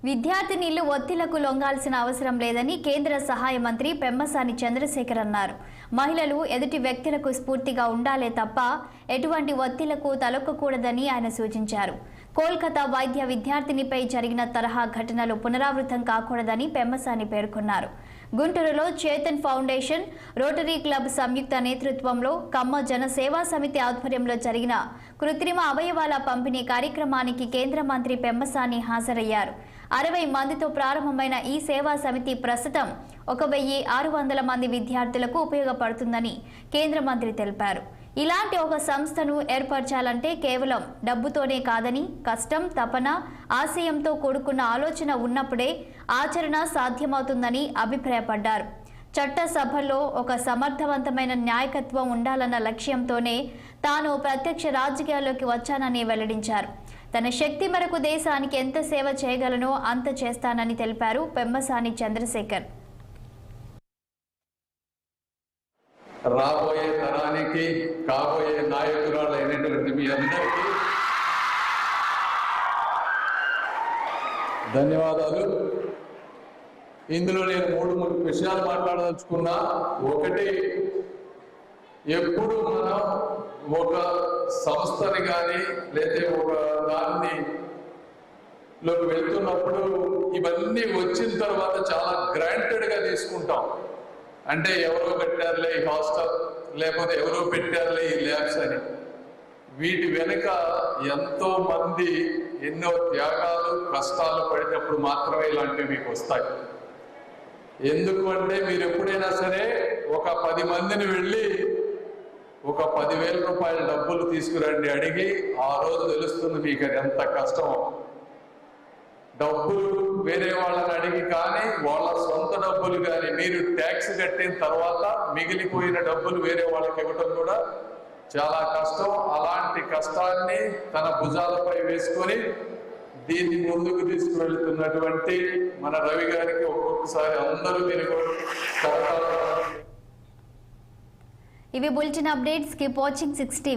విద్యార్థినిలు ఒత్తిళ్లకు లొంగాల్సిన అవసరం లేదని కేంద్ర సహాయ మంత్రి పెమ్మసాని చంద్రశేఖర్ అన్నారు. మహిళలు ఎదుటి వ్యక్తులకు స్ఫూర్తిగా ఉండాలే తప్ప ఎటువంటి ఒత్తిళ్లకు తలొక్కకూడదని ఆయన సూచించారు. కోల్కతా వైద్య విద్యార్థినిపై జరిగిన తరహా ఘటనలు పునరావృతం కాకూడదని పెమ్మసాని పేర్కొన్నారు. గుంటూరులో చేతన్ ఫౌండేషన్, రోటరీ క్లబ్ సంయుక్త నేతృత్వంలో కమ్మ జన సేవా సమితి ఆధ్వర్యంలో జరిగిన కృత్రిమ అవయవాల పంపిణీ కార్యక్రమానికి కేంద్ర మంత్రి పెమ్మసాని హాజరయ్యారు. 60 మందితో ప్రారంభమైన ఈ సేవా సమితి ప్రస్తుతం 1600 మంది విద్యార్థులకు ఉపయోగపడుతుందని కేంద్ర మంత్రి తెలిపారు. ఇలాంటి ఒక సంస్థను ఏర్పరచాలంటే కేవలం డబ్బుతోనే కాదని కష్టం, తపన, ఆశయంతో కూడుకున్న ఆలోచన ఉన్నప్పుడే ఆచరణ సాధ్యమవుతుందని అభిప్రాయపడ్డారు. చట్టసభల్లో ఒక సమర్థవంతమైన నాయకత్వం ఉండాలన్న లక్ష్యంతోనే తాను ప్రత్యక్ష రాజకీయాల్లోకి వచ్చానని వెల్లడించారు. తన శక్తి మేరకు దేశానికి ఎంత సేవ చేయగలనో అంత చేస్తానని తెలిపారు పెమ్మసాని చంద్రశేఖర్. రాబోయే తరానికి కాబోయే నాయకురాలైనటువంటి మీ అందరికీ ధన్యవాదాలు. ఇందులో నేను 3 విషయాలు మాట్లాడదలుచుకున్నా. ఒకటి, ఎప్పుడు మనం ఒక సంస్థని కానీ లేదా ఒక దాన్ని లోకి వెళ్తున్నప్పుడు ఇవన్నీ వచ్చిన తర్వాత చాలా గ్రాంటెడ్గా తీసుకుంటాం. అంటే ఎవరో పెట్టారులే ఈ హాస్టల్, లేకపోతే ఎవరో పెట్టారులే ఈ ల్యాబ్స్ అని. వీటి వెనుక ఎంతో మంది ఎన్నో త్యాగాలు, కష్టాలు పడినప్పుడు మాత్రమే ఇలాంటివి మీకు వస్తాయి. ఎందుకు అంటే మీరు ఎప్పుడైనా సరే ఒక 10 మందిని వెళ్ళి ఒక 10,000 రూపాయల డబ్బులు తీసుకురండి అడిగి ఆ రోజు తెలుస్తుంది మీకు అది ఎంత కష్టమో. డబ్బులు వేరే వాళ్ళని అడిగి కానీ వాళ్ళ సొంత డబ్బులు కానీ మీరు ట్యాక్స్ కట్టిన తర్వాత మిగిలిపోయిన డబ్బులు వేరే వాళ్ళకి ఇవ్వడం కూడా చాలా కష్టం. అలాంటి కష్టాన్ని తన భుజాలపై వేసుకొని దీన్ని ముందుకు తీసుకువెళ్తున్నటువంటి మన రవి గారికి ఒక్కొక్కసారి అందరూ మీరు ఇవి bulletin updates. Keep watching 6 TV.